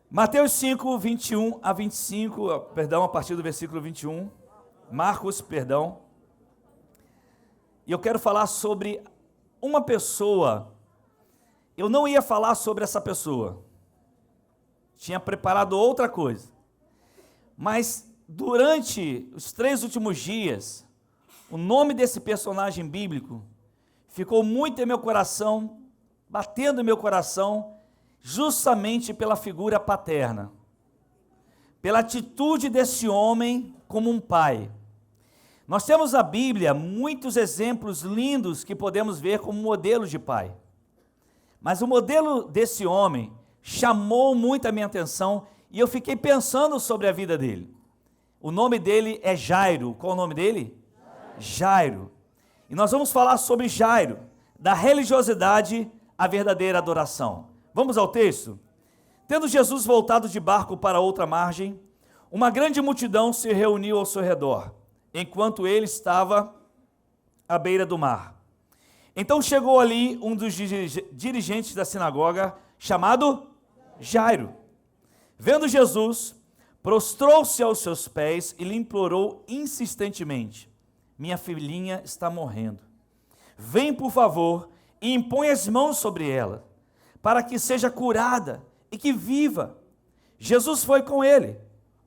Mateus 5, 21 a 25, perdão, a partir do versículo 21, Marcos, perdão. E eu quero falar sobre uma pessoa. Eu não ia falar sobre essa pessoa. Tinha preparado outra coisa. Mas durante os 3 últimos dias, o nome desse personagem bíblico ficou muito em meu coração, batendo em meu coração, justamente pela figura paterna, pela atitude desse homem como um pai. Nós temos na Bíblia muitos exemplos lindos que podemos ver como modelo de pai. Mas o modelo desse homem chamou muito a minha atenção e eu fiquei pensando sobre a vida dele. O nome dele é Jairo. Qual é o nome dele? Jairo. E nós vamos falar sobre Jairo, da religiosidade à verdadeira adoração. Vamos ao texto? Tendo Jesus voltado de barco para outra margem, uma grande multidão se reuniu ao seu redor, enquanto ele estava à beira do mar. Então chegou ali um dos dirigentes da sinagoga, chamado Jairo. Vendo Jesus, prostrou-se aos seus pés e lhe implorou insistentemente: minha filhinha está morrendo. Vem, por favor, e impõe as mãos sobre ela, para que seja curada e que viva. Jesus foi com ele.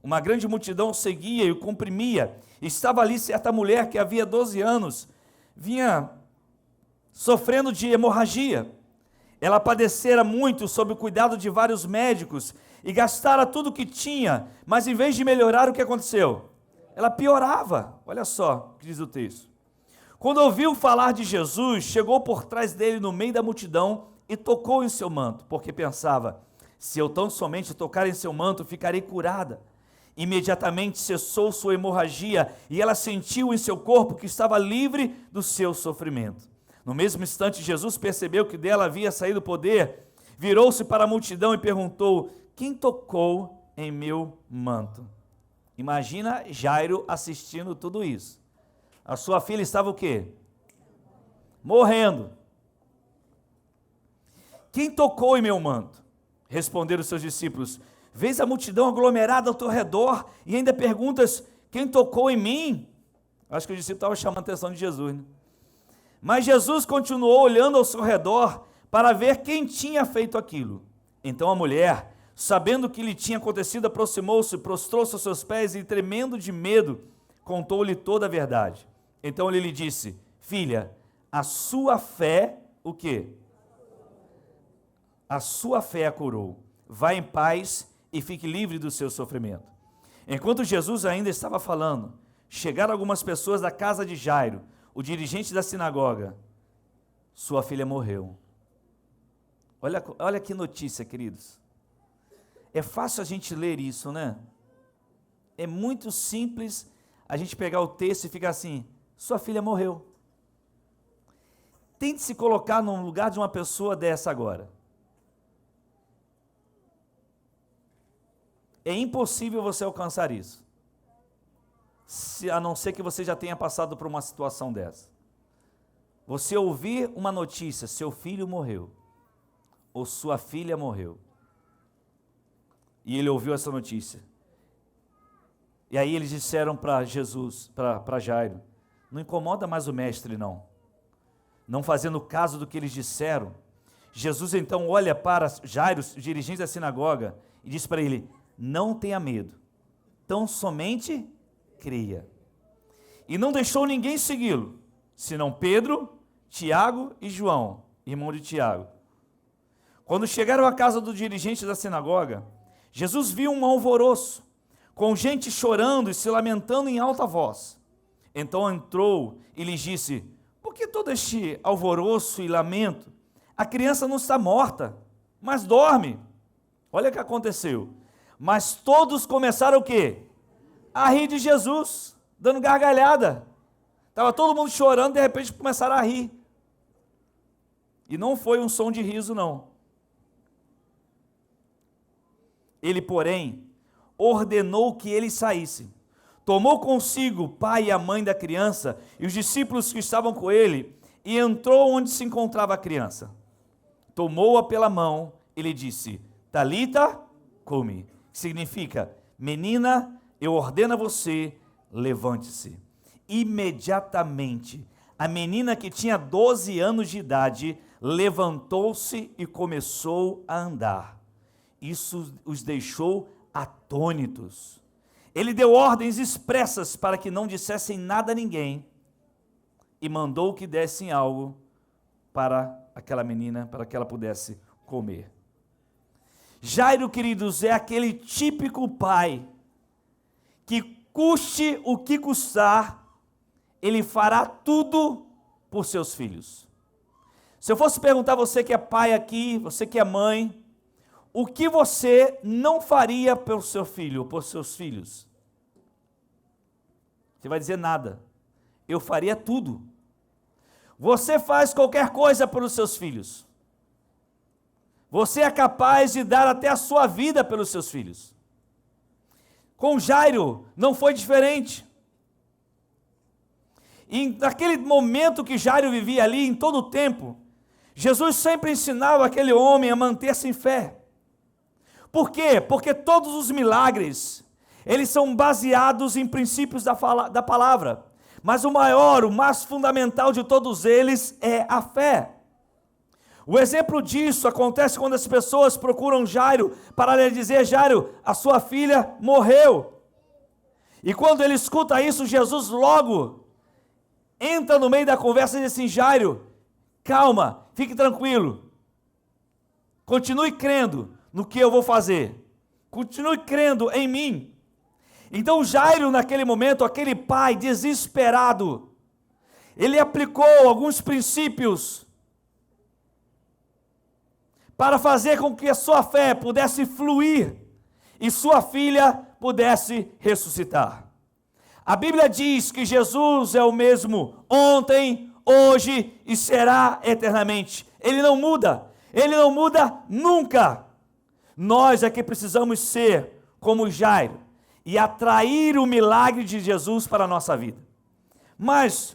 Uma grande multidão seguia e o comprimia. Estava ali certa mulher que havia 12 anos vinha sofrendo de hemorragia. Ela padecera muito sob o cuidado de vários médicos e gastara tudo o que tinha, mas em vez de melhorar, o que aconteceu? Ela piorava. Olha só o que diz o texto. Quando ouviu falar de Jesus, chegou por trás dele no meio da multidão e tocou em seu manto, porque pensava: se eu tão somente tocar em seu manto, ficarei curada. Imediatamente cessou sua hemorragia e ela sentiu em seu corpo que estava livre do seu sofrimento. No mesmo instante, Jesus percebeu que dela havia saído poder, virou-se para a multidão e perguntou: quem tocou em meu manto? Imagina Jairo assistindo tudo isso. A sua filha estava o quê? Morrendo. Quem tocou em meu manto? Responderam os seus discípulos: vês a multidão aglomerada ao teu redor e ainda perguntas: quem tocou em mim? Acho que o discípulo estava chamando a atenção de Jesus, né? Mas Jesus continuou olhando ao seu redor para ver quem tinha feito aquilo. Então a mulher, sabendo o que lhe tinha acontecido, aproximou-se, prostrou-se aos seus pés e, tremendo de medo, contou-lhe toda a verdade. Então ele lhe disse: filha, a sua fé, o quê? A sua fé a curou. Vá em paz e fique livre do seu sofrimento. Enquanto Jesus ainda estava falando, chegaram algumas pessoas da casa de Jairo, o dirigente da sinagoga. Sua filha morreu. Olha que notícia, queridos. É fácil a gente ler isso, né? É muito simples a gente pegar o texto e ficar assim: sua filha morreu. Tente se colocar no lugar de uma pessoa dessa agora. É impossível você alcançar isso, a não ser que você já tenha passado por uma situação dessa. Você ouvir uma notícia: seu filho morreu, ou sua filha morreu, e ele ouviu essa notícia, e aí eles disseram para Jesus, para Jairo: não incomoda mais o mestre não fazendo caso do que eles disseram. Jesus então olha para Jairo, dirigente da sinagoga, e diz para ele: não tenha medo, tão somente creia. E não deixou ninguém segui-lo, senão Pedro, Tiago e João, irmão de Tiago. Quando chegaram à casa do dirigente da sinagoga, Jesus viu um alvoroço, com gente chorando e se lamentando em alta voz. Então entrou e lhes disse: por que todo este alvoroço e lamento? A criança não está morta, mas dorme. Olha o que aconteceu. Mas todos começaram o quê? A rir de Jesus, dando gargalhada. Estava todo mundo chorando, de repente começaram a rir. E não foi um som de riso, não. Ele, porém, ordenou que eles saíssem. Tomou consigo o pai e a mãe da criança e os discípulos que estavam com ele e entrou onde se encontrava a criança. Tomou-a pela mão e lhe disse: Talita come. Significa, menina, eu ordeno a você, levante-se. Imediatamente, a menina que tinha 12 anos de idade levantou-se e começou a andar. Isso os deixou atônitos. Ele deu ordens expressas para que não dissessem nada a ninguém e mandou que dessem algo para aquela menina, para que ela pudesse comer. Jairo, queridos, é aquele típico pai que, custe o que custar, ele fará tudo por seus filhos. Se eu fosse perguntar a você que é pai aqui, você que é mãe, o que você não faria pelo seu filho ou por seus filhos? Você vai dizer nada. Eu faria tudo. Você faz qualquer coisa pelos seus filhos. Você é capaz de dar até a sua vida pelos seus filhos. Com Jairo não foi diferente. E naquele momento que Jairo vivia ali, em todo o tempo, Jesus sempre ensinava aquele homem a manter-se em fé. Por quê? Porque todos os milagres, eles são baseados em princípios da palavra. Mas o maior, o mais fundamental de todos eles é a fé. O exemplo disso acontece quando as pessoas procuram Jairo para lhe dizer: Jairo, a sua filha morreu. E quando ele escuta isso, Jesus logo entra no meio da conversa e diz assim: Jairo, calma, fique tranquilo. Continue crendo no que eu vou fazer. Continue crendo em mim. Então Jairo, naquele momento, aquele pai desesperado, ele aplicou alguns princípios para fazer com que a sua fé pudesse fluir e sua filha pudesse ressuscitar. A Bíblia diz que Jesus é o mesmo ontem, hoje e será eternamente. Ele não muda nunca. Nós é que precisamos ser como Jairo e atrair o milagre de Jesus para a nossa vida. Mas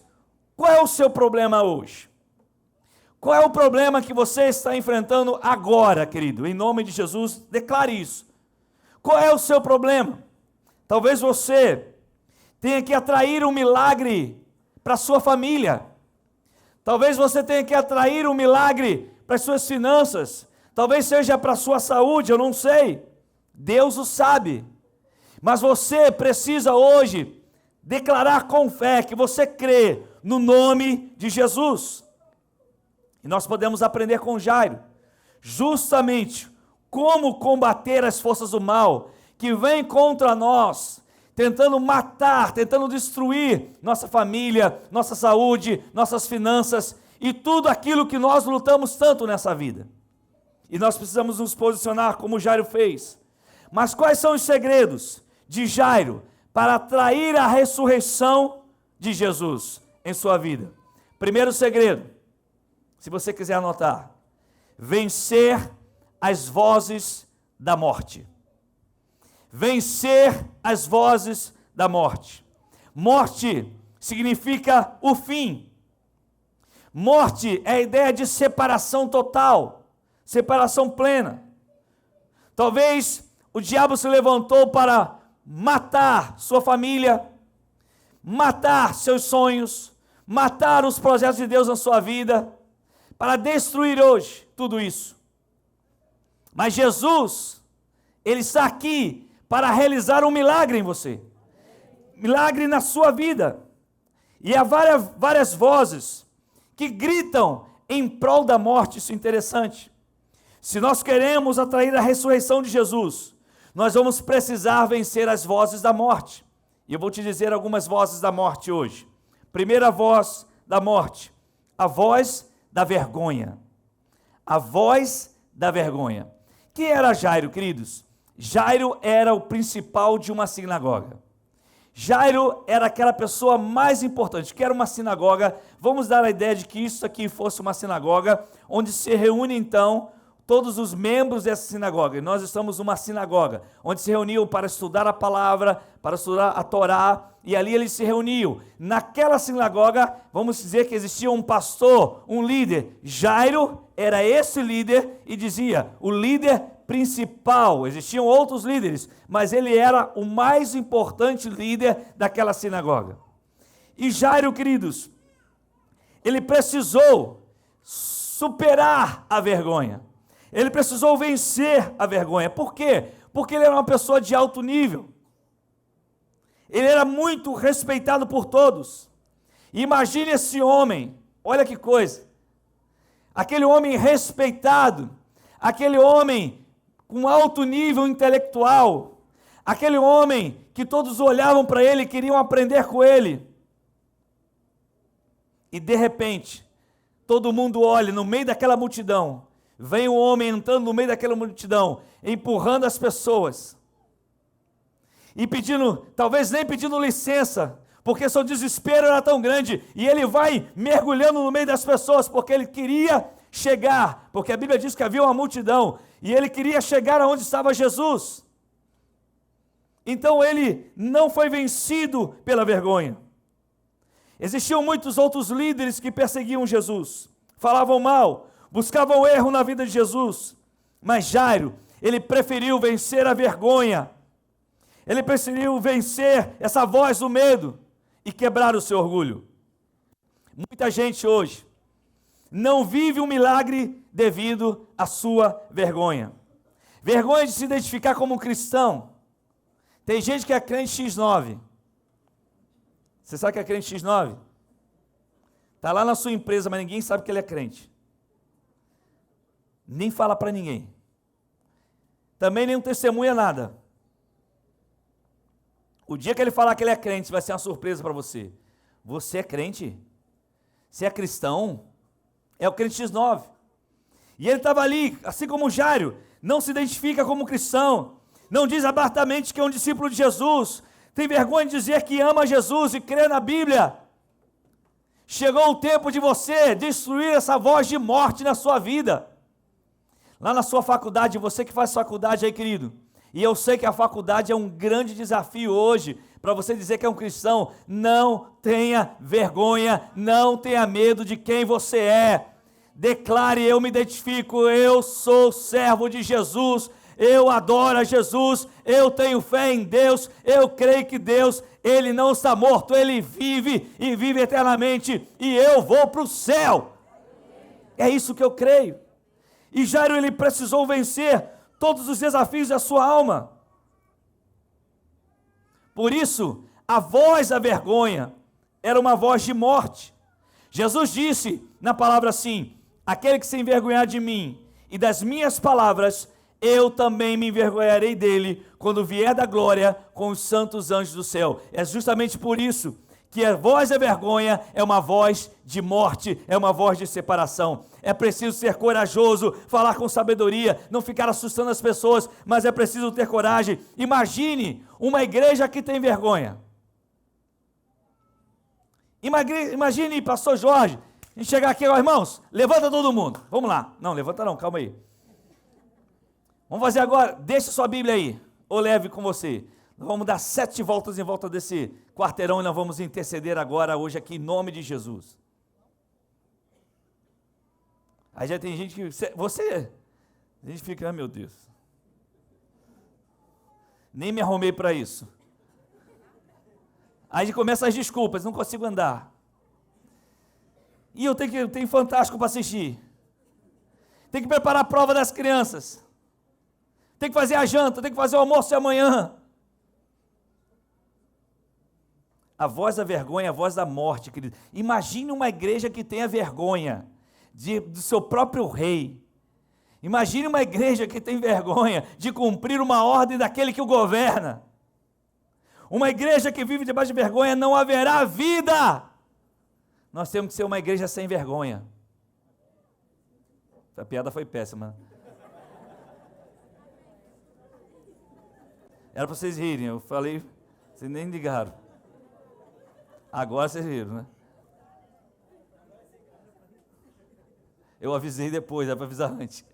qual é o seu problema hoje? Qual é o problema que você está enfrentando agora, querido? Em nome de Jesus, declare isso. Qual é o seu problema? Talvez você tenha que atrair um milagre para a sua família. Talvez você tenha que atrair um milagre para as suas finanças. Talvez seja para a sua saúde, eu não sei. Deus o sabe. Mas você precisa hoje declarar com fé que você crê no nome de Jesus. E nós podemos aprender com Jairo, justamente como combater as forças do mal que vêm contra nós, tentando matar, tentando destruir nossa família, nossa saúde, nossas finanças e tudo aquilo que nós lutamos tanto nessa vida. E nós precisamos nos posicionar como Jairo fez. Mas quais são os segredos de Jairo para atrair a ressurreição de Jesus em sua vida? Primeiro segredo, se você quiser anotar: vencer as vozes da morte. Vencer as vozes da morte. Morte significa o fim. Morte é a ideia de separação total, separação plena. Talvez o diabo se levantou para matar sua família, matar seus sonhos, matar os projetos de Deus na sua vida, para destruir hoje tudo isso. Mas Jesus, Ele está aqui para realizar um milagre em você, milagre na sua vida. E há várias vozes que gritam em prol da morte. Isso é interessante. Se nós queremos atrair a ressurreição de Jesus, nós vamos precisar vencer as vozes da morte. E eu vou te dizer algumas vozes da morte hoje. Primeira voz da morte, a voz da vergonha. A voz da vergonha. Quem era Jairo, queridos? Jairo era o principal de uma sinagoga. Jairo era aquela pessoa mais importante. Que era uma sinagoga, vamos dar a ideia de que isso aqui fosse uma sinagoga, onde se reúne então todos os membros dessa sinagoga, e nós estamos numa sinagoga, onde se reuniam para estudar a palavra, para estudar a Torá, e ali eles se reuniam. Naquela sinagoga, vamos dizer que existia um pastor, um líder. Jairo era esse líder e dizia, o líder principal. Existiam outros líderes, mas ele era o mais importante líder daquela sinagoga. E Jairo, queridos, ele precisou superar a vergonha. Ele precisou vencer a vergonha. Por quê? Porque ele era uma pessoa de alto nível. Ele era muito respeitado por todos. Imagine esse homem, olha que coisa. Aquele homem respeitado, aquele homem com alto nível intelectual, aquele homem que todos olhavam para ele e queriam aprender com ele. E de repente, todo mundo olha no meio daquela multidão, vem um homem entrando no meio daquela multidão, empurrando as pessoas, e pedindo, talvez nem pedindo licença, porque seu desespero era tão grande, e ele vai mergulhando no meio das pessoas, porque ele queria chegar, porque a Bíblia diz que havia uma multidão, e ele queria chegar aonde estava Jesus. Então ele não foi vencido pela vergonha. Existiam muitos outros líderes que perseguiam Jesus, falavam mal, buscavam erro na vida de Jesus, mas Jairo, ele preferiu vencer a vergonha, ele preferiu vencer essa voz do medo e quebrar o seu orgulho. Muita gente hoje não vive um milagre devido à sua vergonha. Vergonha de se identificar como cristão. Tem gente que é crente X9. Você sabe que é crente X9? Está lá na sua empresa, mas ninguém sabe que ele é crente. Nem fala para ninguém. Também nem testemunha nada. O dia que ele falar que ele é crente, vai ser uma surpresa para você. Você é crente? Você é cristão? É o crente X9. E ele estava ali, assim como Jairo, não se identifica como cristão, não diz abertamente que é um discípulo de Jesus, tem vergonha de dizer que ama Jesus e crê na Bíblia. Chegou o tempo de você destruir essa voz de morte na sua vida. Lá na sua faculdade, você que faz faculdade aí, querido, e eu sei que a faculdade é um grande desafio hoje, para você dizer que é um cristão, não tenha vergonha, não tenha medo de quem você é. Declare, eu me identifico, eu sou servo de Jesus, eu adoro a Jesus, eu tenho fé em Deus, eu creio que Deus, Ele não está morto, Ele vive e vive eternamente, e eu vou para o céu. É isso que eu creio. E Jairo, ele precisou vencer todos os desafios da sua alma. Por isso, a voz da vergonha era uma voz de morte. Jesus disse na palavra assim, aquele que se envergonhar de mim e das minhas palavras, eu também me envergonharei dele quando vier da glória com os santos anjos do céu. É justamente por isso que a voz da vergonha é uma voz de morte, é uma voz de separação. É preciso ser corajoso, falar com sabedoria, não ficar assustando as pessoas, mas é preciso ter coragem. Imagine uma igreja que tem vergonha. Imagine, pastor Jorge, a gente chegar aqui, ó, irmãos, levanta todo mundo. Vamos lá. Não, levanta não, calma aí. Vamos fazer agora, deixa sua Bíblia aí, ou leve com você. Nós vamos dar 7 voltas em volta desse quarteirão e nós vamos interceder agora, hoje aqui, em nome de Jesus. Aí já tem gente que, a gente fica, meu Deus, nem me arrumei para isso. Aí começa as desculpas, não consigo andar. E eu tenho Fantástico para assistir. Tem que preparar a prova das crianças. Tem que fazer a janta, tem que fazer o almoço de amanhã. A voz da vergonha é a voz da morte, querido. Imagine uma igreja que tenha vergonha do seu próprio rei. Imagine uma igreja que tem vergonha de cumprir uma ordem daquele que o governa. Uma igreja que vive debaixo de vergonha, não haverá vida. Nós temos que ser uma igreja sem vergonha. Essa piada foi péssima. Era para vocês rirem, eu falei, vocês nem ligaram. Agora vocês riram, né? Eu avisei depois, era para avisar antes.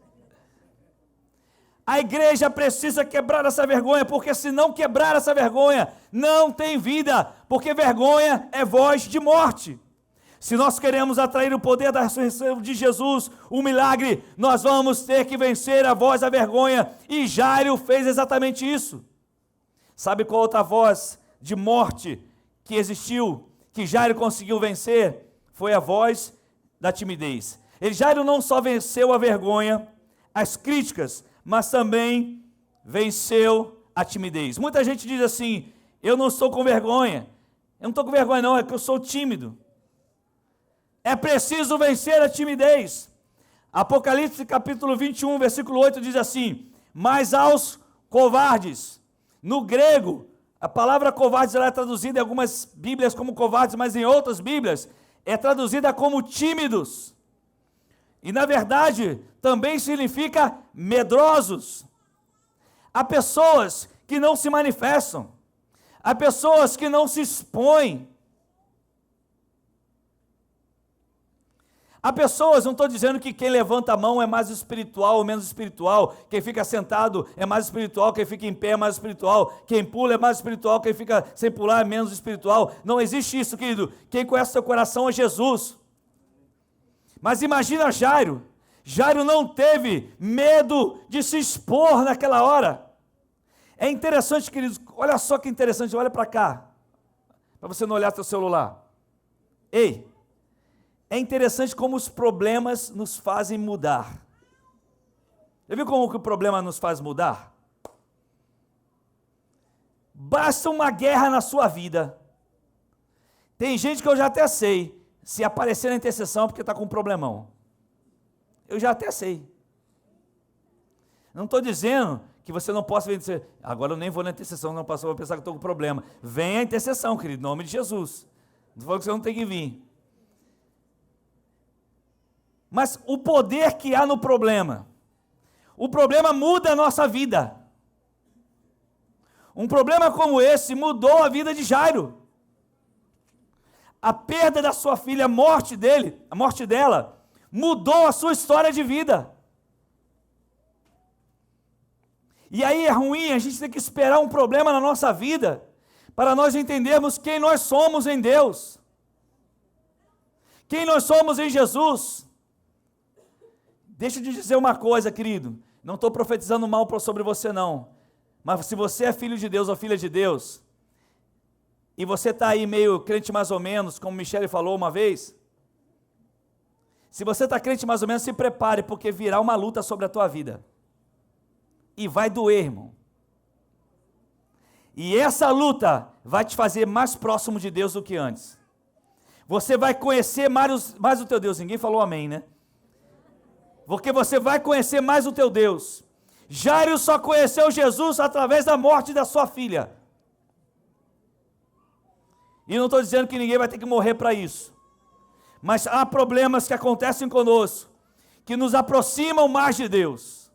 A igreja precisa quebrar essa vergonha, porque se não quebrar essa vergonha, não tem vida, porque vergonha é voz de morte. Se nós queremos atrair o poder da ressurreição de Jesus, o milagre, nós vamos ter que vencer a voz da vergonha, e Jairo fez exatamente isso. Sabe qual outra voz de morte que existiu, que Jairo conseguiu vencer? Foi a voz da timidez. Jairo não só venceu a vergonha, as críticas, mas também venceu a timidez. Muita gente diz assim: eu não estou com vergonha. Eu não estou com vergonha não, é que eu sou tímido. É preciso vencer a timidez. Apocalipse capítulo 21, versículo 8 diz assim: mas aos covardes. No grego, a palavra covardes ela é traduzida em algumas bíblias como covardes, mas em outras bíblias é traduzida como tímidos. E na verdade, também significa medrosos. Há pessoas que não se manifestam. Há pessoas que não se expõem. Há pessoas, não estou dizendo que quem levanta a mão é mais espiritual ou menos espiritual, quem fica sentado é mais espiritual, quem fica em pé é mais espiritual, quem pula é mais espiritual, quem fica sem pular é menos espiritual. Não existe isso, querido. Quem conhece seu coração é Jesus. Mas imagina Jairo. Jairo não teve medo de se expor naquela hora. É interessante, queridos, olha só que interessante, olha para cá, para você não olhar seu celular. Ei, é interessante como os problemas nos fazem mudar. Já viu como que o problema nos faz mudar? Basta uma guerra na sua vida. Tem gente que eu já até sei, se aparecer na intercessão é porque está com um problemão. Eu já até sei. Não estou dizendo que você não possa vencer. Agora eu nem vou na intercessão, não passou, vou pensar que estou com problema. Venha a intercessão, querido, em nome de Jesus. Não estou falando que você não tem que vir. Mas o poder que há no problema. O problema muda a nossa vida. Um problema como esse mudou a vida de Jairo. A perda da sua filha, a morte dela, mudou a sua história de vida. E aí é ruim a gente ter que esperar um problema na nossa vida para nós entendermos quem nós somos em Deus. Quem nós somos em Jesus. Deixa eu te dizer uma coisa, querido. Não estou profetizando mal sobre você não. Mas se você é filho de Deus ou filha de Deus, e você está aí meio crente mais ou menos, como Michele falou uma vez, se você está crente mais ou menos, se prepare, porque virá uma luta sobre a tua vida. E vai doer, irmão. E essa luta vai te fazer mais próximo de Deus do que antes. Você vai conhecer mais o teu Deus. Ninguém falou amém, né? Porque você vai conhecer mais o teu Deus. Jairo só conheceu Jesus através da morte da sua filha. E não estou dizendo que ninguém vai ter que morrer para isso. Mas há problemas que acontecem conosco, que nos aproximam mais de Deus.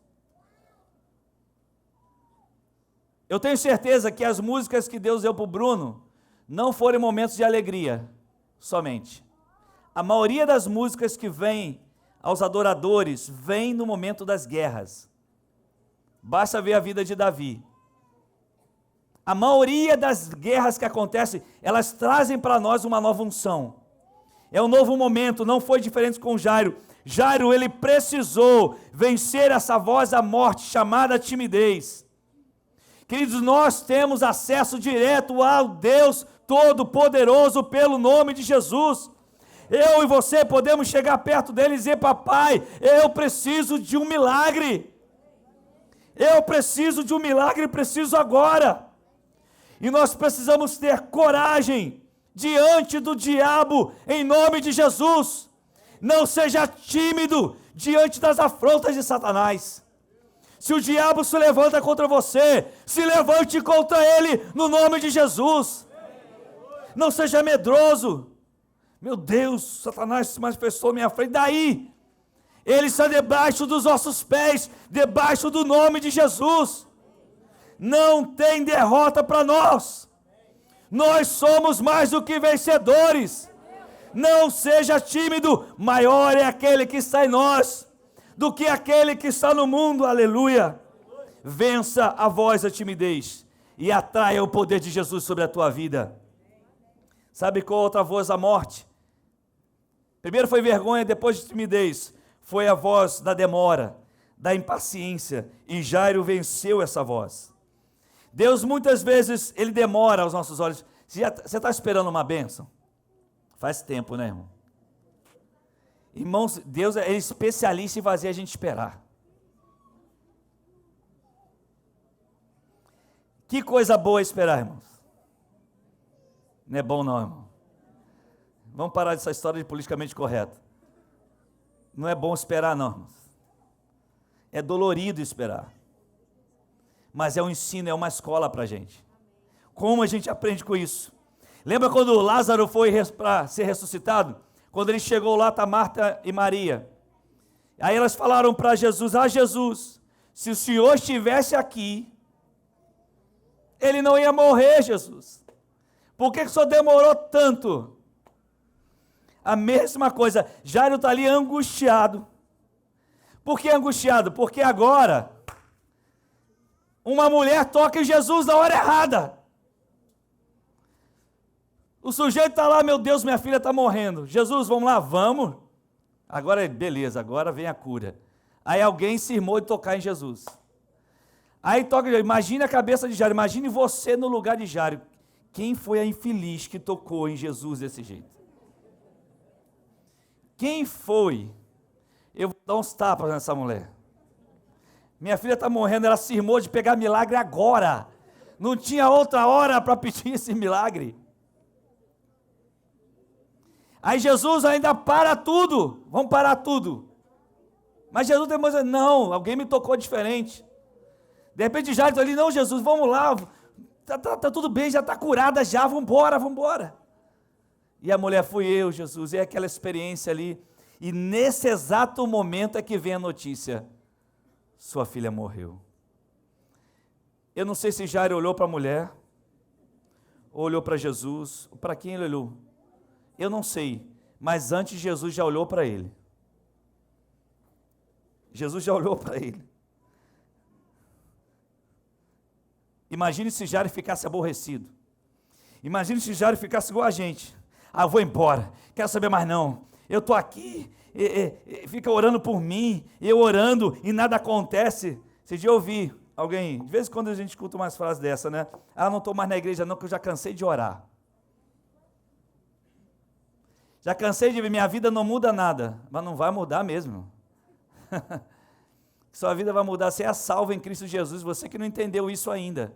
Eu tenho certeza que as músicas que Deus deu para o Bruno, não foram momentos de alegria, somente. A maioria das músicas que vêm aos adoradores, vem no momento das guerras. Basta ver a vida de Davi. A maioria das guerras que acontecem, elas trazem para nós uma nova unção. É um novo momento, não foi diferente com Jairo. Jairo, ele precisou vencer essa voz da morte, chamada timidez. Queridos, nós temos acesso direto ao Deus Todo-Poderoso pelo nome de Jesus. Eu e você podemos chegar perto dele e dizer: papai, eu preciso de um milagre. Eu preciso de um milagre, preciso agora. E nós precisamos ter coragem diante do diabo, em nome de Jesus. Não seja tímido diante das afrontas de Satanás. Se o diabo se levanta contra você, se levante contra ele, no nome de Jesus. Não seja medroso. Meu Deus, Satanás se manifestou à minha frente. Daí, ele está debaixo dos nossos pés, debaixo do nome de Jesus. Não tem derrota para nós. Nós somos mais do que vencedores. Não seja tímido, maior é aquele que está em nós do que aquele que está no mundo. Aleluia. vença a voz da timidez e atraia o poder de Jesus sobre a tua vida. Sabe qual outra voz da morte? Primeiro foi vergonha, depois de timidez. Foi a voz da demora, da impaciência, e Jairo venceu essa voz. Deus muitas vezes, Ele demora aos nossos olhos. Você está esperando uma bênção? Faz tempo, né, irmão? Irmãos, Deus é especialista em fazer a gente esperar. Que coisa boa esperar, irmãos. Não é bom não, irmão. Vamos parar dessa história de politicamente correto. Não é bom esperar não, irmãos. É dolorido esperar. Mas é um ensino, é uma escola para a gente. Como a gente aprende com isso? Lembra quando Lázaro foi para ser ressuscitado? Quando ele chegou lá, está Marta e Maria. Aí elas falaram para Jesus: Jesus, se o Senhor estivesse aqui, ele não ia morrer, Jesus. Por que o Senhor demorou tanto? A mesma coisa, Jairo está ali angustiado. Por que angustiado? Porque agora uma mulher toca em Jesus na hora errada. O sujeito está lá: meu Deus, minha filha está morrendo. Jesus, vamos lá, vamos. Agora, beleza, agora vem a cura. Aí alguém se irmou de tocar em Jesus. Aí toca, imagine a cabeça de Jairo, imagine você no lugar de Jairo. Quem foi a infeliz que tocou em Jesus desse jeito? Quem foi? Eu vou dar uns tapas nessa mulher. Minha filha está morrendo, ela se irmou de pegar milagre agora. Não tinha outra hora para pedir esse milagre. Aí Jesus ainda para tudo. Vamos parar tudo. Mas Jesus depois diz: não, alguém me tocou diferente. De repente Jairo está ali: não, Jesus, vamos lá. Tá tudo bem, já está curada já, vamos embora. E a mulher: fui eu, Jesus. É aquela experiência ali. E nesse exato momento é que vem a notícia: sua filha morreu. Eu não sei se Jairo olhou para a mulher, ou olhou para Jesus, ou para quem ele olhou. Eu não sei, mas antes Jesus já olhou para ele. Jesus já olhou para ele. Imagine se Jairo ficasse aborrecido. Imagine se Jairo ficasse igual a gente. Ah, vou embora, quero saber mais não. Eu estou aqui, fica orando por mim, eu orando e nada acontece. Esse dia eu ouvi alguém, de vez em quando a gente escuta umas frases dessa, né? Ah, não estou mais na igreja não, que eu já cansei de orar. Já cansei de ver, minha vida não muda nada. Mas não vai mudar mesmo. Sua vida vai mudar, você é salvo em Cristo Jesus, você que não entendeu isso ainda.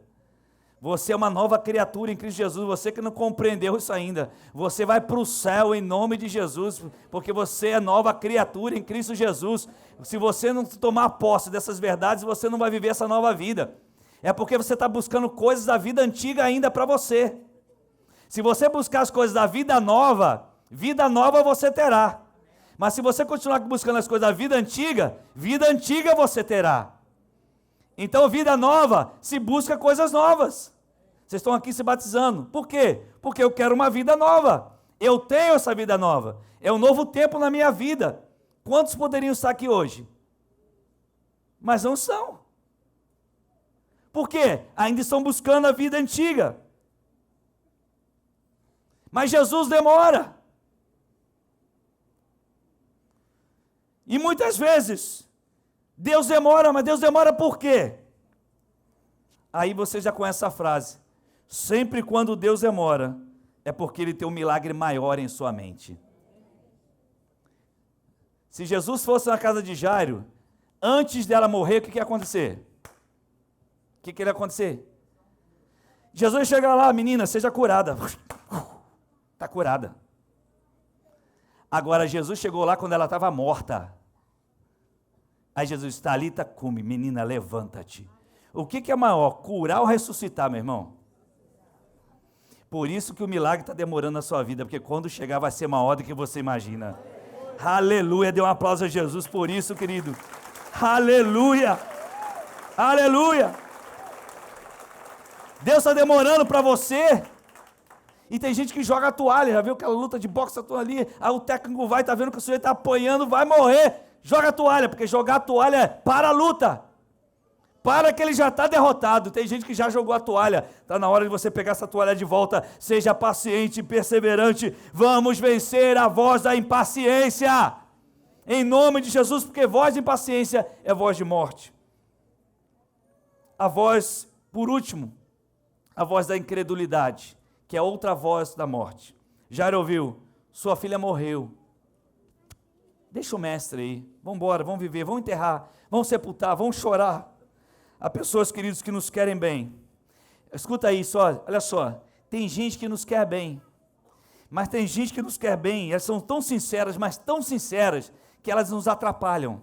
Você é uma nova criatura em Cristo Jesus, você que não compreendeu isso ainda. Você vai para o céu em nome de Jesus, porque você é nova criatura em Cristo Jesus. Se você não tomar posse dessas verdades, você não vai viver essa nova vida. É porque você está buscando coisas da vida antiga ainda para você. Se você buscar as coisas da vida nova você terá. Mas se você continuar buscando as coisas da vida antiga você terá. Então, vida nova, se busca coisas novas. Vocês estão aqui se batizando. Por quê? Porque eu quero uma vida nova. Eu tenho essa vida nova. É um novo tempo na minha vida. Quantos poderiam estar aqui hoje? Mas não são. Por quê? Ainda estão buscando a vida antiga. Mas Jesus demora. E muitas vezes, Deus demora, mas Deus demora por quê? Aí você já conhece a frase: sempre quando Deus demora, é porque Ele tem um milagre maior em sua mente. Se Jesus fosse na casa de Jairo, antes dela morrer, o que ia acontecer? O que iria acontecer? Jesus ia chegar lá: menina, seja curada. Está curada. Agora, Jesus chegou lá quando ela estava morta. Aí Jesus: Talita cumi, menina, levanta-te. O que é maior, curar ou ressuscitar, meu irmão? Por isso que o milagre está demorando na sua vida, porque quando chegar vai ser maior do que você imagina. Aleluia, dê um aplauso a Jesus por isso, querido. Aleluia, aleluia. Deus está demorando para você. E tem gente que joga a toalha, já viu aquela luta de boxe, a toalha ali, aí o técnico vai, tá vendo que o sujeito está apanhando, vai morrer. Joga a toalha, porque jogar a toalha é para a luta. Para que ele já está derrotado. Tem gente que já jogou a toalha. Está na hora de você pegar essa toalha de volta. Seja paciente e perseverante. Vamos vencer a voz da impaciência. Em nome de Jesus, porque voz de impaciência é voz de morte. A voz, por último, a voz da incredulidade, que é outra voz da morte. Jairo ouviu, sua filha morreu. Deixa o mestre aí, vamos embora, vamos viver, vamos enterrar, vamos sepultar, vamos chorar. Há pessoas, queridos, que nos querem bem. Escuta isso, olha só, tem gente que nos quer bem, mas tem gente que nos quer bem, elas são tão sinceras, mas tão sinceras, que elas nos atrapalham.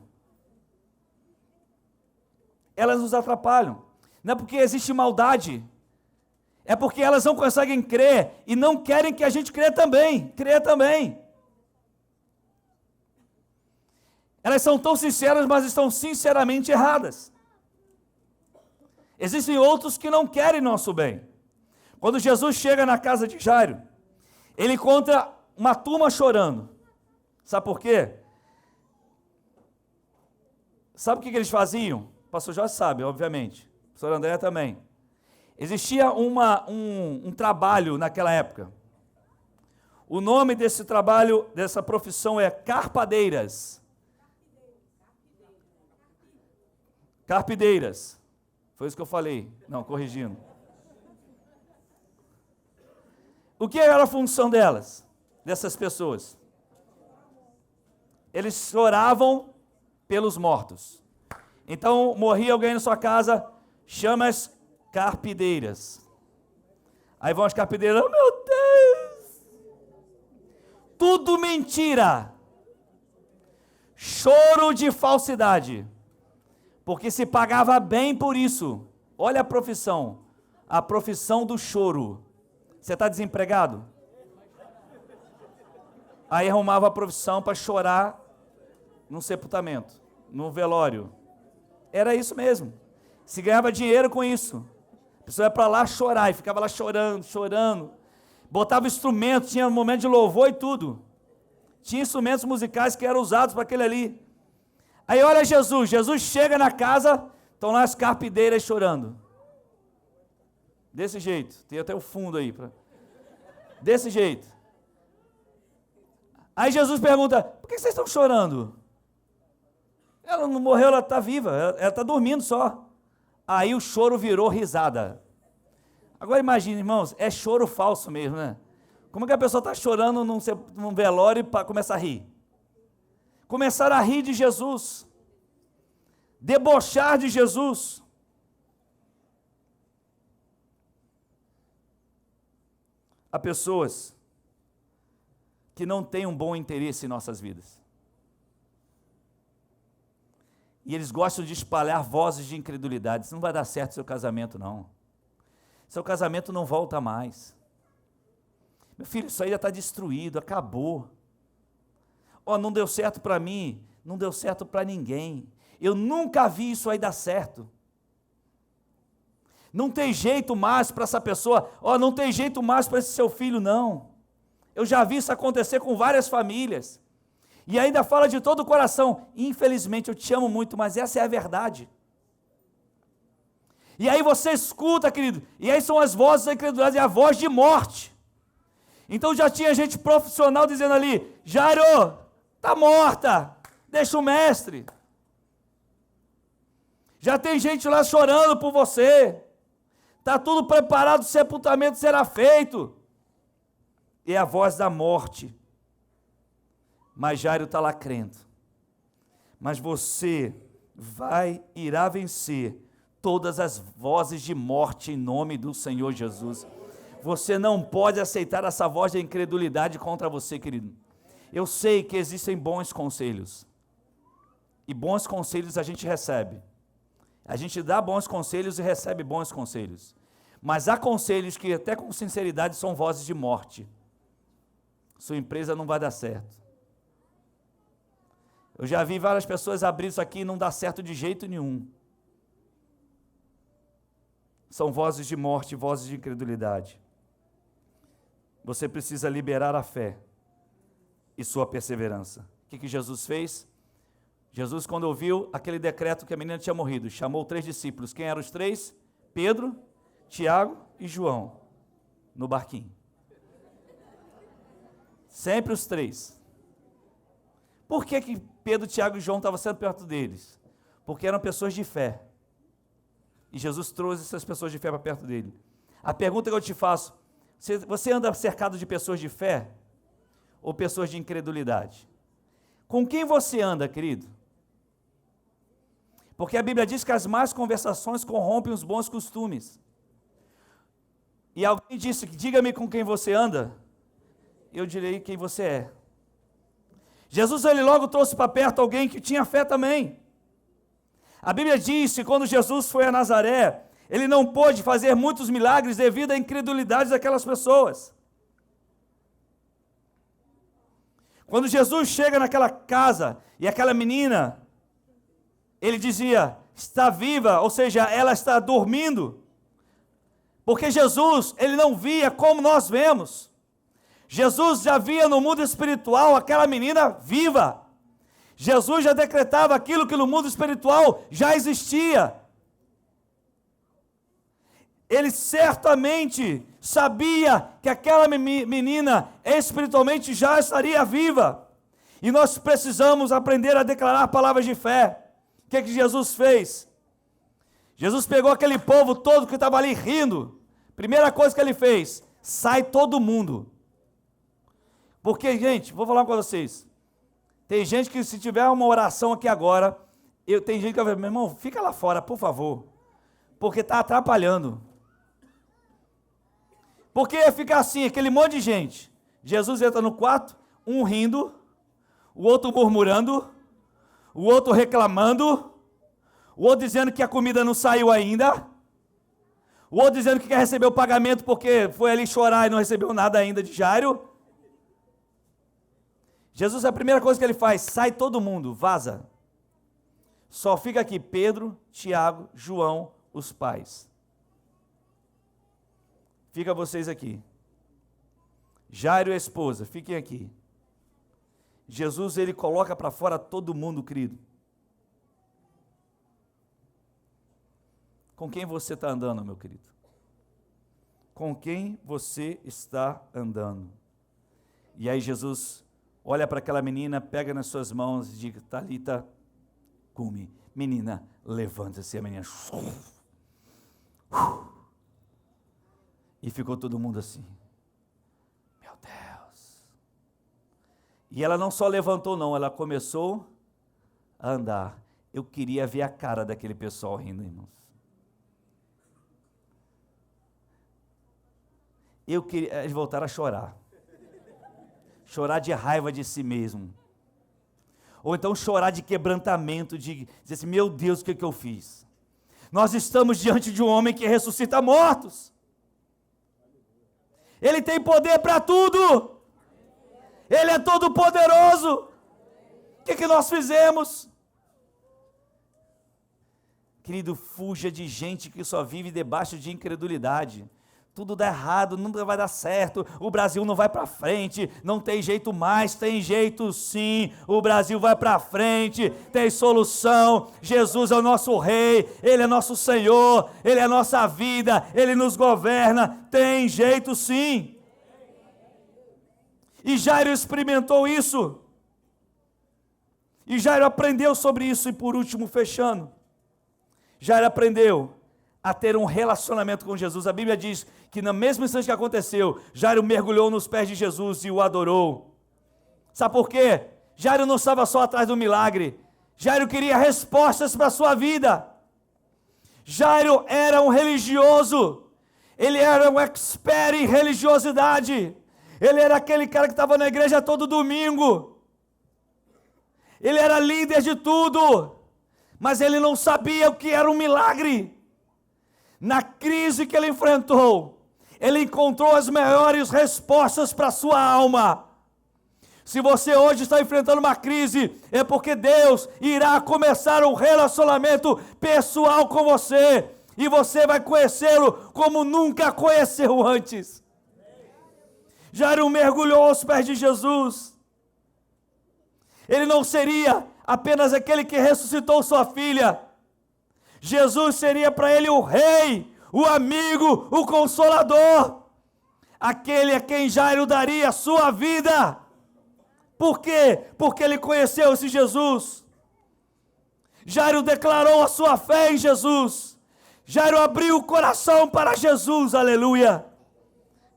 Elas nos atrapalham. Não é porque existe maldade, é porque elas não conseguem crer e não querem que a gente creia também. Elas são tão sinceras, mas estão sinceramente erradas. Existem outros que não querem nosso bem. Quando Jesus chega na casa de Jairo, ele encontra uma turma chorando. Sabe por quê? Sabe o que eles faziam? O pastor Jorge sabe, obviamente. O pastor André também. Existia um trabalho naquela época. O nome desse trabalho, dessa profissão é carpadeiras. Carpideiras. Foi isso que eu falei. Não, corrigindo. O que era a função delas, dessas pessoas? Eles choravam pelos mortos. Então, morria alguém na sua casa, chama as carpideiras. Aí vão as carpideiras, oh meu Deus! Tudo mentira! Choro de falsidade. Porque se pagava bem por isso. Olha a profissão do choro. Você está desempregado? Aí arrumava a profissão para chorar num sepultamento, no velório. Era isso mesmo. Se ganhava dinheiro com isso. A pessoa ia para lá chorar e ficava lá chorando. Botava instrumentos, tinha um momento de louvor e tudo. Tinha instrumentos musicais que eram usados para aquele ali. Aí olha Jesus chega na casa, estão lá as carpideiras chorando. Desse jeito, tem até o fundo aí. Desse jeito. Aí Jesus pergunta, por que vocês estão chorando? Ela não morreu, ela está viva, ela está dormindo só. Aí o choro virou risada. Agora imagine, irmãos, é choro falso mesmo, né? Como é que a pessoa está chorando num velório para começar a rir? Começaram a rir de Jesus. Debochar de Jesus. Há pessoas que não têm um bom interesse em nossas vidas. E eles gostam de espalhar vozes de incredulidade. Isso não vai dar certo seu casamento, não. Seu casamento não volta mais. Meu filho, isso aí já está destruído, acabou. Não deu certo para mim, não deu certo para ninguém. Eu nunca vi isso aí dar certo. Não tem jeito mais para essa pessoa, não tem jeito mais para esse seu filho, não. Eu já vi isso acontecer com várias famílias. E ainda fala de todo o coração, infelizmente eu te amo muito, mas essa é a verdade. E aí você escuta, querido, e aí são as vozes da incredulidade, é a voz de morte. Então já tinha gente profissional dizendo ali, Jairo, está morta, deixa o mestre. Já tem gente lá chorando por você. Está tudo preparado, o sepultamento será feito. É a voz da morte. Mas Jairo está lá crendo. Mas você irá vencer todas as vozes de morte em nome do Senhor Jesus. Você não pode aceitar essa voz de incredulidade contra você, querido. Eu sei que existem bons conselhos. E bons conselhos a gente recebe. A gente dá bons conselhos e recebe bons conselhos. Mas há conselhos que até com sinceridade são vozes de morte. Sua empresa não vai dar certo. Eu já vi várias pessoas abrir isso aqui e não dá certo de jeito nenhum. São vozes de morte, vozes de incredulidade. Você precisa liberar a fé e sua perseverança. O que Jesus fez? Jesus, quando ouviu aquele decreto que a menina tinha morrido, chamou 3 discípulos. Quem eram os 3? Pedro, Tiago e João, no barquinho. Sempre os 3. Por que Pedro, Tiago e João estavam sendo perto deles? Porque eram pessoas de fé. E Jesus trouxe essas pessoas de fé para perto dele. A pergunta que eu te faço, você anda cercado de pessoas de fé ou pessoas de incredulidade? Com quem você anda, querido? Porque a Bíblia diz que as más conversações corrompem os bons costumes. E alguém disse, diga-me com quem você anda, eu direi quem você é. Jesus, ele logo trouxe para perto alguém que tinha fé também. A Bíblia diz que quando Jesus foi a Nazaré, ele não pôde fazer muitos milagres devido à incredulidade daquelas pessoas. Quando Jesus chega naquela casa e aquela menina, ele dizia, está viva, ou seja, ela está dormindo. Porque Jesus, ele não via como nós vemos. Jesus já via no mundo espiritual aquela menina viva. Jesus já decretava aquilo que no mundo espiritual já existia. Ele certamente sabia que aquela menina espiritualmente já estaria viva. E nós precisamos aprender a declarar palavras de fé. O que Jesus fez? Jesus pegou aquele povo todo que estava ali rindo. Primeira coisa que ele fez, sai todo mundo. Porque, gente, vou falar com vocês. Tem gente que se tiver uma oração aqui agora, tem gente que vai falar, meu irmão, fica lá fora, por favor. Porque está atrapalhando. Porque ia ficar assim, aquele monte de gente. Jesus entra no quarto, um rindo, o outro murmurando, o outro reclamando, o outro dizendo que a comida não saiu ainda, o outro dizendo que quer receber o pagamento porque foi ali chorar e não recebeu nada ainda de Jairo. Jesus, a primeira coisa que ele faz, sai todo mundo, vaza. Só fica aqui Pedro, Tiago, João, os pais. Fica vocês aqui. Jairo e a esposa, fiquem aqui. Jesus, ele coloca para fora todo mundo, querido. Com quem você está andando, meu querido? Com quem você está andando? E aí Jesus olha para aquela menina, pega nas suas mãos e diz, Talita, cumi. Menina, levanta-se. A menina... E ficou todo mundo assim. Meu Deus. E ela não só levantou, não, ela começou a andar. Eu queria ver a cara daquele pessoal rindo, irmãos. Eu queria... Eles voltaram a chorar. Chorar de raiva de si mesmo. Ou então chorar de quebrantamento, de dizer assim, meu Deus, o que eu fiz? Nós estamos diante de um homem que ressuscita mortos. Ele tem poder para tudo. Ele é todo poderoso. O que nós fizemos? Querido, fuja de gente que só vive debaixo de incredulidade. Tudo dá errado, nunca vai dar certo, o Brasil não vai para frente, não tem jeito mais, tem jeito sim, o Brasil vai para frente, tem solução, Jesus é o nosso rei, Ele é nosso Senhor, Ele é a nossa vida, Ele nos governa, tem jeito sim. E Jairo experimentou isso, e Jairo aprendeu sobre isso, e por último, fechando, Jairo aprendeu a ter um relacionamento com Jesus. A Bíblia diz que no mesmo instante que aconteceu, Jairo mergulhou nos pés de Jesus e o adorou. Sabe por quê? Jairo não estava só atrás do milagre. Jairo queria respostas para a sua vida. Jairo era um religioso. Ele era um expert em religiosidade. Ele era aquele cara que estava na igreja todo domingo. Ele era líder de tudo. Mas ele não sabia o que era um milagre. Na crise que ele enfrentou, ele encontrou as melhores respostas para a sua alma. Se você hoje está enfrentando uma crise, é porque Deus irá começar um relacionamento pessoal com você, e você vai conhecê-lo como nunca conheceu antes. Jairo mergulhou aos pés de Jesus. Ele não seria apenas aquele que ressuscitou sua filha. Jesus seria para ele o rei, o amigo, o consolador, aquele a quem Jairo daria a sua vida. Por quê? Porque ele conheceu esse Jesus. Jairo declarou a sua fé em Jesus. Jairo abriu o coração para Jesus, aleluia.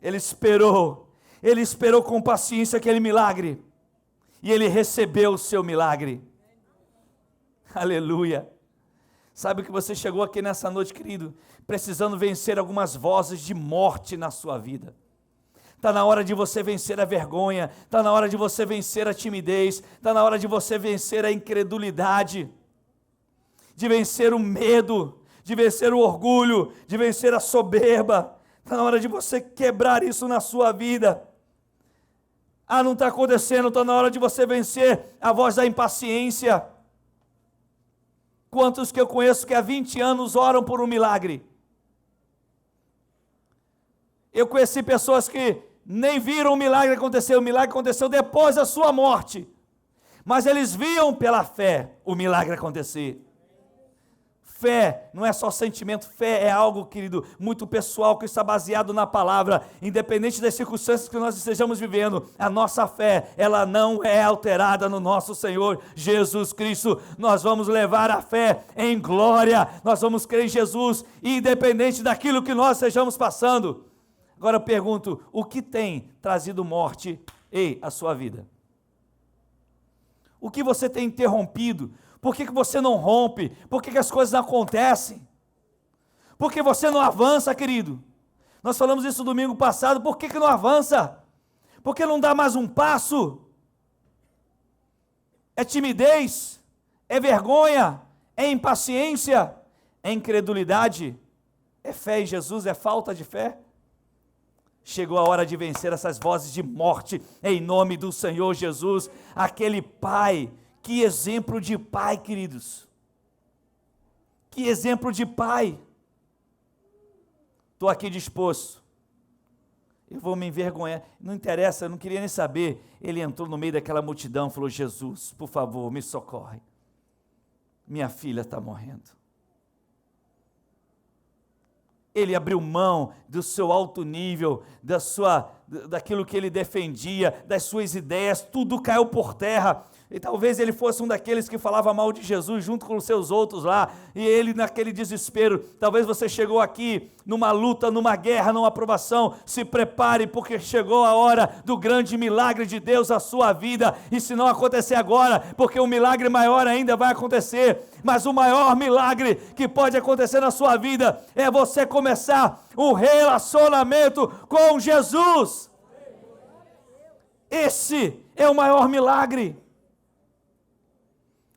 Ele esperou com paciência aquele milagre, e ele recebeu o seu milagre, aleluia. Sabe que você chegou aqui nessa noite, querido, precisando vencer algumas vozes de morte na sua vida. Está na hora de você vencer a vergonha, está na hora de você vencer a timidez, está na hora de você vencer a incredulidade, de vencer o medo, de vencer o orgulho, de vencer a soberba. Está na hora de você quebrar isso na sua vida. Ah, não está acontecendo, está na hora de você vencer a voz da impaciência. Quantos que eu conheço que há 20 anos oram por um milagre? Eu conheci pessoas que nem viram o milagre aconteceu depois da sua morte. Mas eles viam pela fé o milagre acontecer. Fé não é só sentimento, fé é algo, querido, muito pessoal, que está baseado na palavra. Independente das circunstâncias que nós estejamos vivendo, a nossa fé, ela não é alterada no nosso Senhor Jesus Cristo. Nós vamos levar a fé em glória, nós vamos crer em Jesus, independente daquilo que nós estejamos passando. Agora eu pergunto, o que tem trazido morte à sua vida? O que você tem interrompido? Por que você não rompe? Por que as coisas não acontecem? Por que você não avança, querido? Nós falamos isso domingo passado, por que não avança? Por que não dá mais um passo? É timidez? É vergonha? É impaciência? É incredulidade? É fé em Jesus? É falta de fé? Chegou a hora de vencer essas vozes de morte, em nome do Senhor Jesus. Aquele pai, que exemplo de pai, queridos, que exemplo de pai. Estou aqui disposto, eu vou me envergonhar, não interessa, eu não queria nem saber. Ele entrou no meio daquela multidão, falou: Jesus, por favor, me socorre, minha filha está morrendo. Ele abriu mão do seu alto nível, daquilo que ele defendia, das suas ideias, tudo caiu por terra. E talvez ele fosse um daqueles que falava mal de Jesus junto com os seus outros lá, e ele naquele desespero. Talvez você chegou aqui numa luta, numa guerra, numa provação. Se prepare, porque chegou a hora do grande milagre de Deus na sua vida. E se não acontecer agora, porque um milagre maior ainda vai acontecer. Mas o maior milagre que pode acontecer na sua vida é você começar um relacionamento com Jesus. Esse é o maior milagre.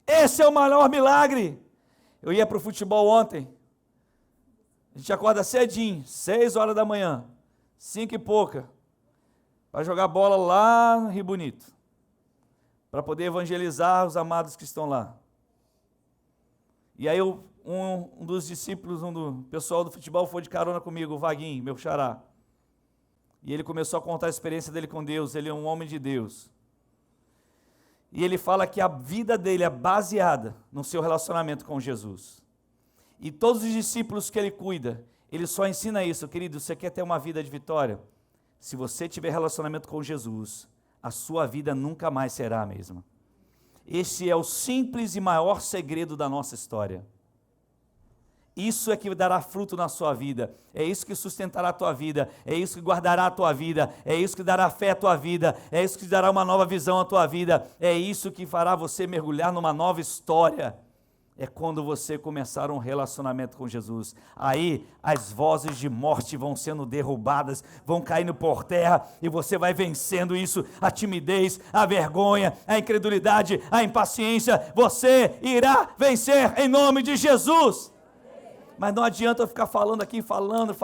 Esse é o maior milagre. Eu ia para o futebol ontem. A gente acorda cedinho, 6 horas da manhã, 5 e pouca, para jogar bola lá no Rio Bonito, para poder evangelizar os amados que estão lá. E aí um dos discípulos, do pessoal do futebol foi de carona comigo, o Vaguinho, meu xará. E ele começou a contar a experiência dele com Deus. Ele é um homem de Deus. E ele fala que a vida dele é baseada no seu relacionamento com Jesus. E todos os discípulos que ele cuida, ele só ensina isso. Querido, você quer ter uma vida de vitória? Se você tiver relacionamento com Jesus, a sua vida nunca mais será a mesma. Esse é o simples e maior segredo da nossa história. Isso é que dará fruto na sua vida, é isso que sustentará a tua vida, é isso que guardará a tua vida, é isso que dará fé à tua vida, é isso que dará uma nova visão à tua vida, é isso que fará você mergulhar numa nova história. É quando você começar um relacionamento com Jesus. Aí as vozes de morte vão sendo derrubadas, vão caindo por terra, e você vai vencendo isso, a timidez, a vergonha, a incredulidade, a impaciência. Você irá vencer em nome de Jesus. Mas não adianta eu ficar falando aqui, falando,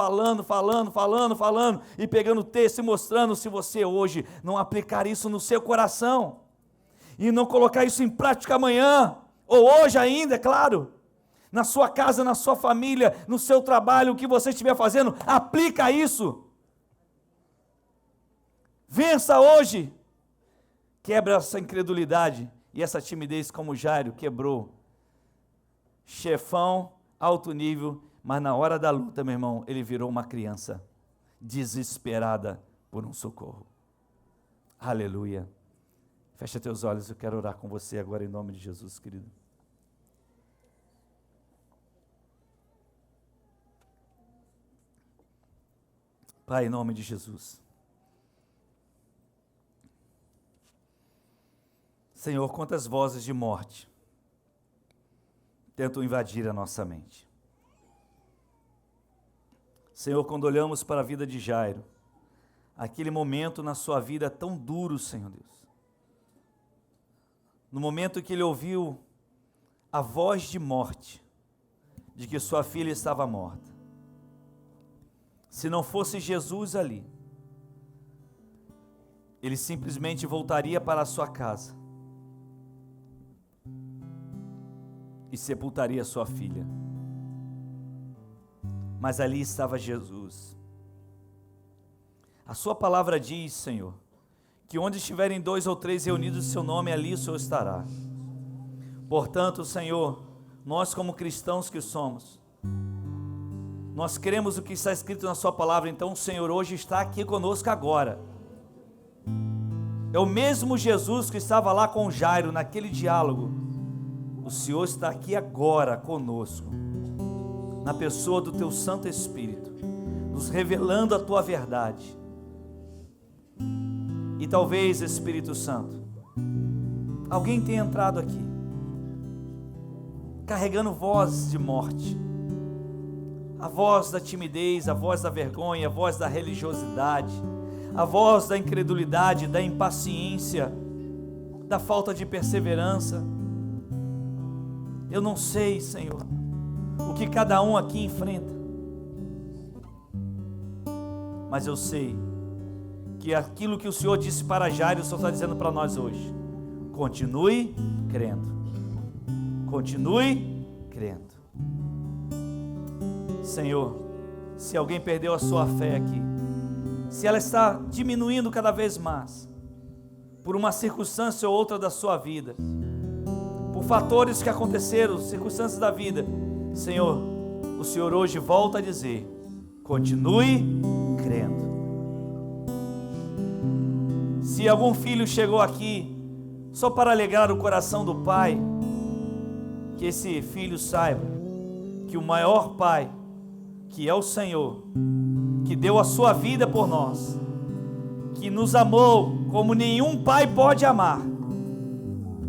e pegando texto e mostrando, se você hoje não aplicar isso no seu coração, e não colocar isso em prática amanhã, ou hoje ainda, é claro, na sua casa, na sua família, no seu trabalho, o que você estiver fazendo, aplica isso. Vença hoje, quebra essa incredulidade, E essa timidez, como Jairo, quebrou. Chefão, alto nível, mas na hora da luta, meu irmão, ele virou uma criança desesperada por um socorro. Aleluia. Fecha teus olhos, eu quero orar com você agora em nome de Jesus, querido. Pai, em nome de Jesus. Senhor, quantas vozes de morte tentam invadir a nossa mente. Senhor, quando olhamos para a vida de Jairo, aquele momento na sua vida tão duro, Senhor Deus, no momento que ele ouviu a voz de morte, de que sua filha estava morta, se não fosse Jesus ali, ele simplesmente voltaria para a sua casa e sepultaria sua filha. Mas ali estava Jesus. A sua palavra diz, Senhor, que onde estiverem 2 ou 3 reunidos em seu nome, ali o Senhor estará. Portanto, Senhor, nós como cristãos que somos, nós cremos o que está escrito na sua palavra. Então o Senhor hoje está aqui conosco agora. É o mesmo Jesus que estava lá com Jairo naquele diálogo. O Senhor está aqui agora conosco, na pessoa do teu Santo Espírito, nos revelando a tua verdade. E talvez, Espírito Santo, alguém tenha entrado aqui carregando vozes de morte, a voz da timidez, a voz da vergonha, a voz da religiosidade, a voz da incredulidade, da impaciência, da falta de perseverança. Eu não sei, Senhor, o que cada um aqui enfrenta, mas eu sei que aquilo que o Senhor disse para Jairo, o Senhor está dizendo para nós hoje: continue crendo, continue crendo. Senhor, se alguém perdeu a sua fé aqui, se ela está diminuindo cada vez mais, por uma circunstância ou outra da sua vida, por fatores que aconteceram, circunstâncias da vida, Senhor, o Senhor hoje volta a dizer: continue crendo. Se algum filho chegou aqui só para alegrar o coração do pai, que esse filho saiba que o maior pai, que é o Senhor, que deu a sua vida por nós, que nos amou como nenhum pai pode amar,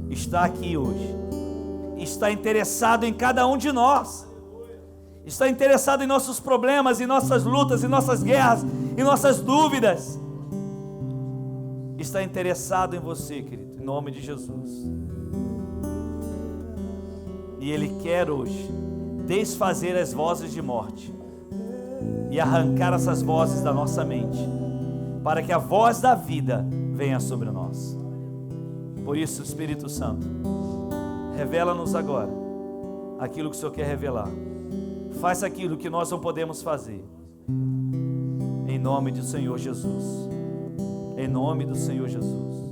está aqui hoje, está interessado em cada um de nós, está interessado em nossos problemas, em nossas lutas, em nossas guerras, em nossas dúvidas, está interessado em você, querido, em nome de Jesus. E Ele quer hoje desfazer as vozes de morte e arrancar essas vozes da nossa mente, para que a voz da vida venha sobre nós. Por isso, Espírito Santo, revela-nos agora aquilo que o Senhor quer revelar. Faça aquilo que nós não podemos fazer, em nome do Senhor Jesus, em nome do Senhor Jesus.